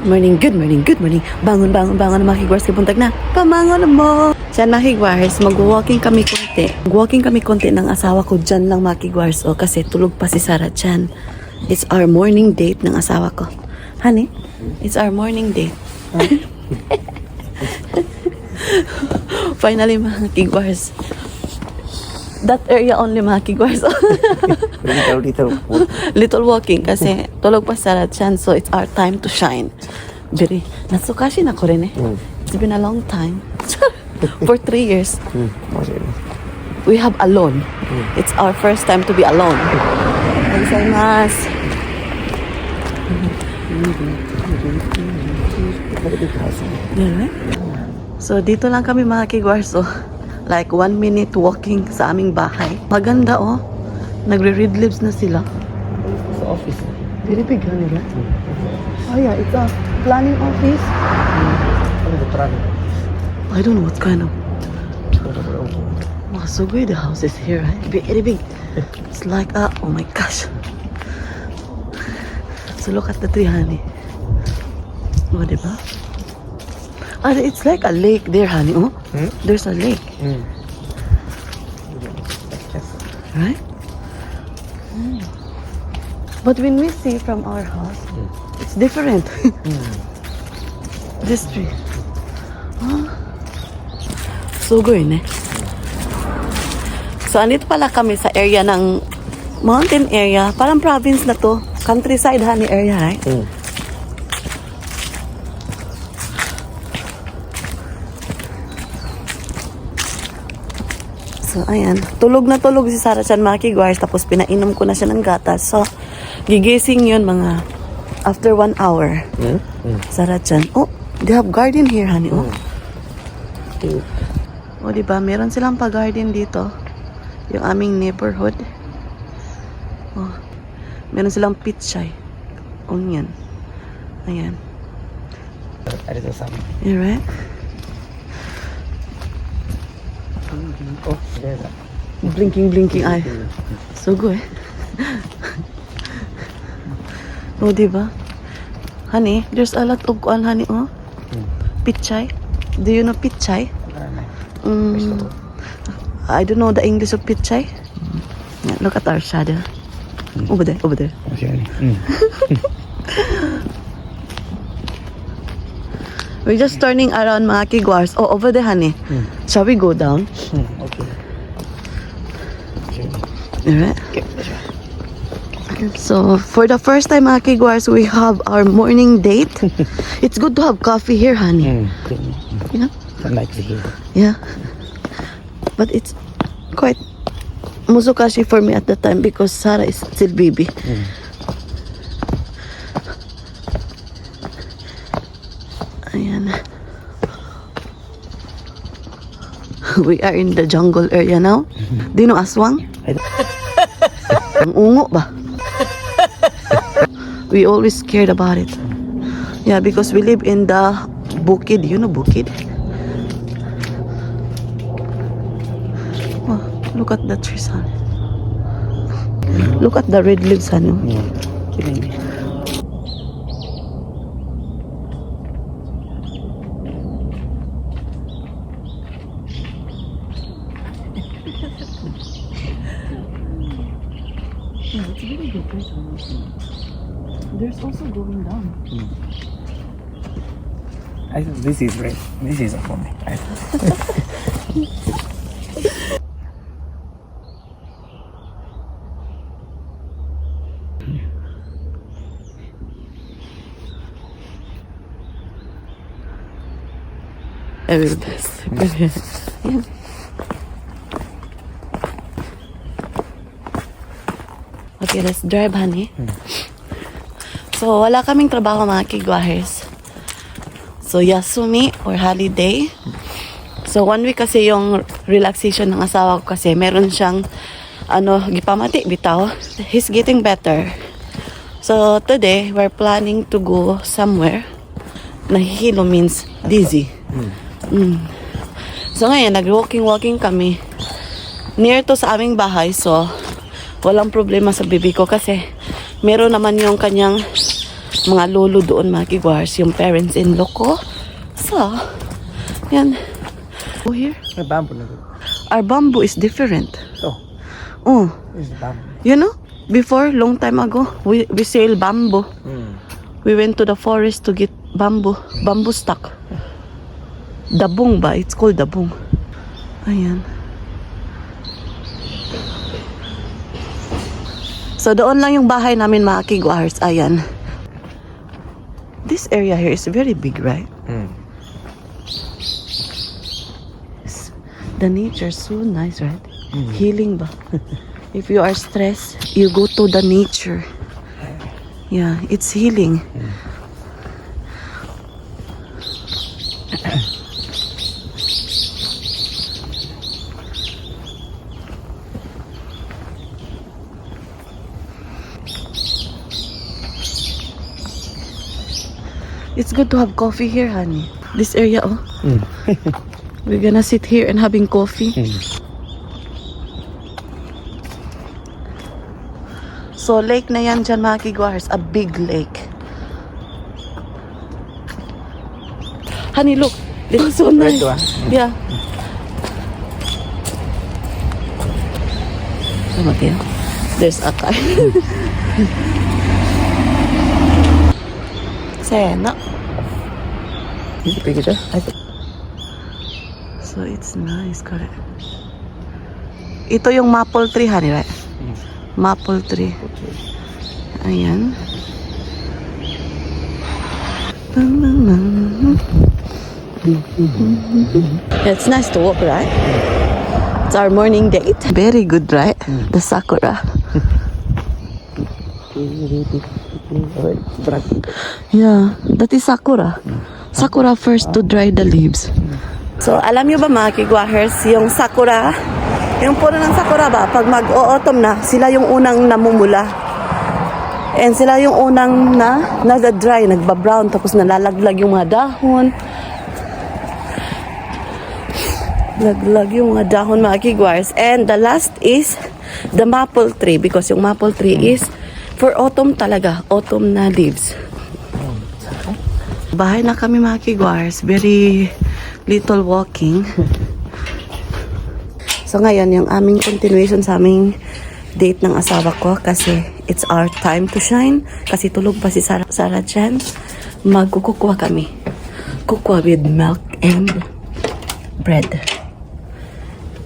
Good morning, good morning, good morning. Bangon, bangon, bangon mga kigwars. Kapuntag na. Pamangon mo. Diyan mga kigwars, mag-walking kami konti. Mag-walking kami konti ng asawa ko dyan lang mga kigwars. O kasi tulog pa si Sarah dyan. It's our morning date ng asawa ko. Honey, it's our morning date. Finally mga kigwars. That area only mga kigwars. Little walking kasi tulog pa Sarah dyan. So it's our time to shine. Very, natsukashi na ko rin eh. It's been a long time. For 3 years. We have alone. It's our first time to be alone. Gozaimasu. Yeah, right? So dito lang kami mga kigwars. So, like 1 minute walking sa aming bahay. Maganda oh. Nagre-read leaves na sila. Sa office. Very big na nila. Oh yeah, it's a planning office. Ano ba trano? I don't know what kind of. Wow, so good the house is here, right? Very big. It's like oh my gosh. So look at the tree, honey. Oh, diba? Ah, it's like a lake there, honey. Oh, there's a lake. Right? But when we see from our house, it's different. This tree. Oh. So good, eh? So, andito pala kami sa area ng mountain area. Parang province na to. Countryside, honey, area, right? So, ayan. Tulog na tulog si Sarah Chan mga kigwars. Tapos, pinainom ko na siya ng gatas. So, gigising yun mga after 1 hour. Sarah Chan. Oh, they have garden here, honey. Oh. Oh, diba? Meron silang pa-garden dito. Yung aming neighborhood. Oh. Meron silang pichay. Onion. Ayan. You right? Oh, there's a... Blinking eye. So good. Oh, diba? Honey, there's a lot of kuan, honey, oh. Pichay. Do you know pichay? I don't know the English of pichay. Yeah, look at our shadow. Over there, over there. We're just turning around mga kigwars. Oh, over there, honey. Shall we go down? Okay. Alright. So, for the first time mga kigwars, we have our morning date. It's good to have coffee here, honey. Yeah? Unlikely here. Yeah. But it's quite musukashi for me at the time because Sarah is still baby. Ayan. We are in the jungle area now. Do you know aswang? Ang ungo ba? We always scared about it. Yeah, because we live in the bukid. You know bukid? Oh, look at the trees, honey. Look at the red leaves, honey. Yeah, it's really good place, honestly. There's also going down. I think this is right. This is for me. Every best. Yeah. Okay, let's drive, honey. So, wala kaming trabaho mga kigwahers. So, yasumi or holiday. So, 1 week kasi yung relaxation ng asawa ko kasi meron siyang gipamati bitaw. He's getting better. So, today, we're planning to go somewhere. Nahihilo means dizzy. So, ngayon, nag-walking kami. Near to sa aming bahay. So, walang problema sa bibi ko kasi meron naman yung kanyang mga lolo doon, mga kigwars, yung parents-in-law ko. So, yan. Oh, here. May bamboo na doon. Our bamboo is different. So, Oh, this is bamboo. you know, before, long time ago, we sell bamboo. We went to the forest to get bamboo stock. Dabong ba? It's called dabong. Ayan. So, doon lang yung bahay namin, mga kigwars. Ayan. This area here is very big, right? The nature is so nice, right? Healing ba? If you are stressed, you go to the nature. Yeah, it's healing. It's good to have coffee here, honey. This area, oh. We're gonna sit here and having coffee. So, lake na yan dyan, mga kigwars. A big lake. Honey, look. This is so nice. Ito, ah. Yeah. Tama kayo. There's a car. Sena. Pwede ito? So, it's nice, correct. Ito yung maple tree, honey, right? Maple tree. Ayan. It's nice to walk, right? It's our morning date. Very good, right? The sakura. Yeah, that is sakura. Sakura first to dry the leaves. So, alam nyo ba, mga kigwahers, yung sakura, yung puno ng sakura ba, pag mag-autumn na, sila yung unang namumula. And sila yung unang nag-dry, nagba-brown, tapos nalalaglag yung mga dahon. Laglag yung mga dahon, mga kigwahers. And the last is the maple tree, because yung maple tree is for autumn talaga, autumn na leaves. Bahay na kami, mga kigwahers. Very little walking. So ngayon, yung aming continuation sa aming date ng asawa ko, kasi it's our time to shine. Kasi tulog pa si Sarah dyan. Magkukukuha kami. Kukuha with milk and bread.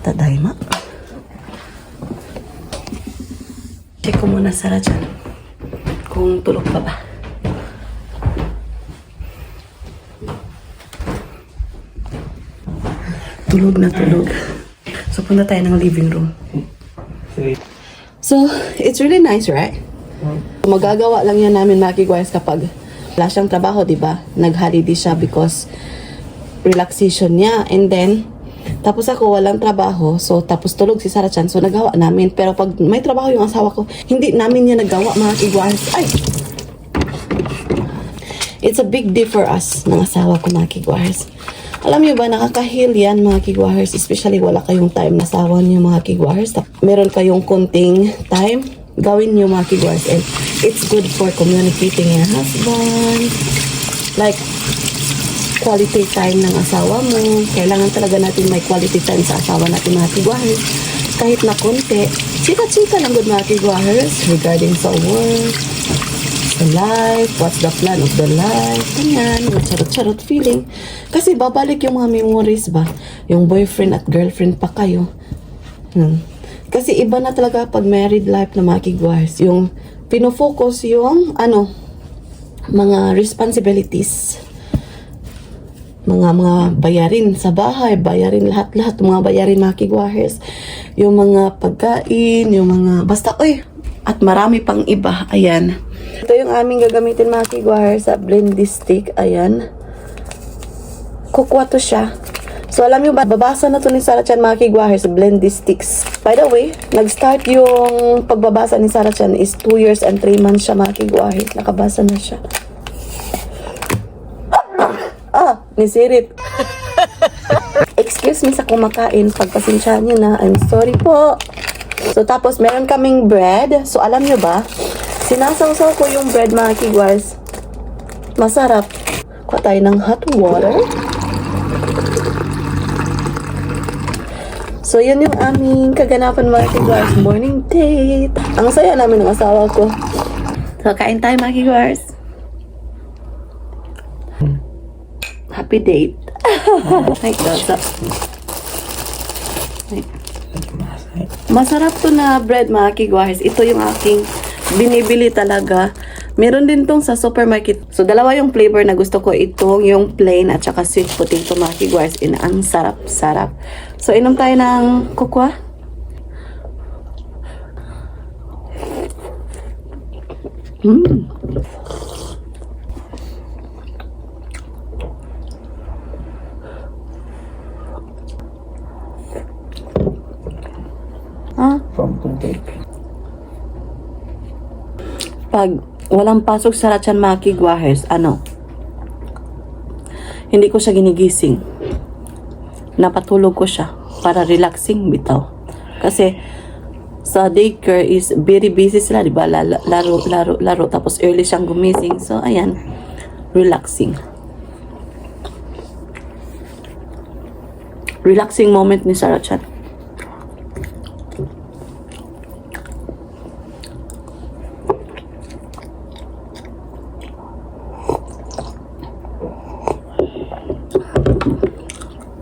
Tadayma. Check ko muna Sarah dyan. Kung tulog pa ba. Tulog na tulog. So, punta tayo ng living room. So, it's really nice, right? Magagawa lang yan namin, mga kigwires, kapag wala siyang trabaho, di ba? Nag-holiday siya because relaxation niya. And then, tapos ako walang trabaho, so tapos tulog si Sarah Chan, so nagawa namin. Pero pag may trabaho yung asawa ko, hindi namin niya nagawa, mga kigwires. Ay! It's a big deal for us, ng asawa ko, mga kigwires. Alam niyo ba, nakaka-heal yan, mga kigwahers, especially wala kayong time na sawa niyo, mga kigwahers. Meron kayong konting time, gawin niyo, mga kigwahers. And it's good for communicating your husband. Like, quality time ng asawa mo. Kailangan talaga natin may quality time sa asawa natin, mga kigwahers. Kahit na konti, chika-chika lang good, mga kigwahers, regarding sa work, the life, what's the plan of the life, ganyan, mga charot-charot feeling. Kasi babalik yung mga memories ba, yung boyfriend at girlfriend pa kayo. Kasi iba na talaga pag married life na, mga kigwars. Yung pinofocus yung, mga responsibilities. Mga bayarin sa bahay, bayarin lahat-lahat, mga bayarin, mga kigwahers. Yung mga pagkain, yung mga, basta, at marami pang iba, ayan. Ito yung aming gagamitin, mga kigwahers, sa blendy stick, ayan. Kukuha to siya. So, alam nyo ba, babasa na to ni Sarah Chan, mga kigwahers, blendy sticks. By the way, nag-start yung pagbabasa ni Sarah Chan is 2 years and 3 months siya, mga kigwahers. Nakabasa na siya. Nisirit. Excuse me sa kumakain. Pagpasensyahan nyo na. I'm sorry po. So, tapos meron kaming bread. So, alam nyo ba, sinasawsaw ko yung bread, mga kigwars, Masarap. Kuha tayo ng hot water. So, yun yung aming kaganapan mga kigwars. Morning date. Ang saya namin ng asawa ko. So, kain tayo mga kigwars. Happy date. Ay, gasa. Masarap to na bread mga kigwars. Ito yung aking binibili talaga. Meron din tong sa supermarket. So, dalawa yung flavor na gusto ko. Itong yung plain at saka sweet potato mga kigwars. Ang sarap-sarap. So, inom tayo ng kokwa. From Puntik. Pag walang pasok sa Ratchan mga kigwahers, hindi ko siya ginigising. Napatulog ko siya para relaxing bitaw. Kasi sa daycare is very busy sila, di ba? Laro, tapos early siyang gumising. So, ayan, relaxing. Relaxing moment ni Sarah Chan.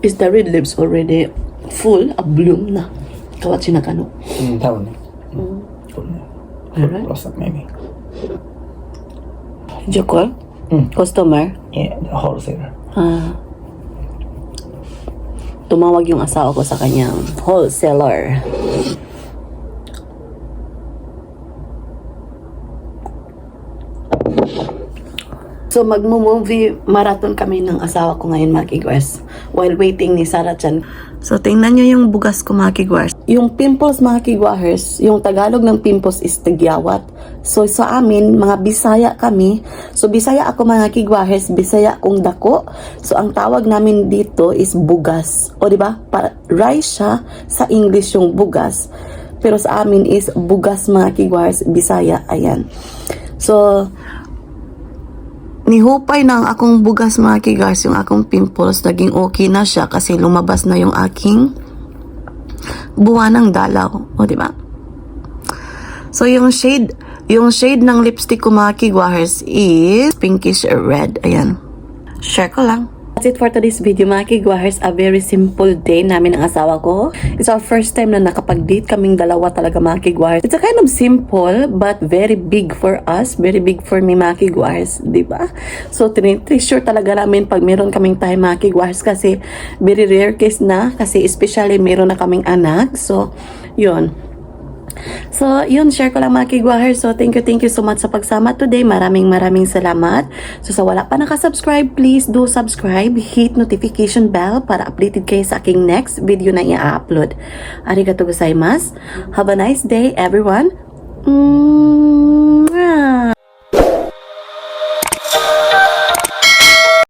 Is the red leaves already full of bloom na? Kawat sinakano. Taon. Alright. Lost up maybe. Jokol? Customer? Yeah, the wholesaler. Tumawag yung asawa ko sa kanyang wholesaler. So, magmo-movie marathon kami ng asawa ko ngayon, mga kigwars, while waiting ni Sarah Chan. So, tingnan nyo yung bugas ko, mga kigwars. Yung pimples, mga kigwars, yung Tagalog ng pimples is tagyawat. So, sa amin, mga Bisaya kami. So, Bisaya ako, mga kigwars, Bisaya kong dako. So, ang tawag namin dito is bugas. O, di ba? Rice siya, sa English yung bugas. Pero sa amin is bugas, mga kigwars, Bisaya. Ayan. So, nihupay na ang akong bugas mga kigars, yung akong pimples, naging okay na siya kasi lumabas na yung aking buwan ng dalaw. O, diba? So, yung shade ng lipstick ko mga kigwars is pinkish red. Ayan. Share ko lang. That's it for today's video mga kigwahers. A very simple day namin ang asawa ko. It's our first time na nakapag-date kaming dalawa talaga mga kigwahers. It's a kind of simple but very big for us. Very big for me mga kigwahers. Diba? So tinitreasure talaga namin pag meron kaming time mga kigwahers kasi very rare case na. Kasi especially meron na kaming anak. So yun. So, yun, share ko lang mga kigwahers. So, thank you so much sa pagsama today. Maraming salamat. So, sa wala pa nakasubscribe, please do subscribe. Hit notification bell para updated kayo sa aking next video na i-upload. Arigatou gozaimasu. Have a nice day, everyone. Mwah!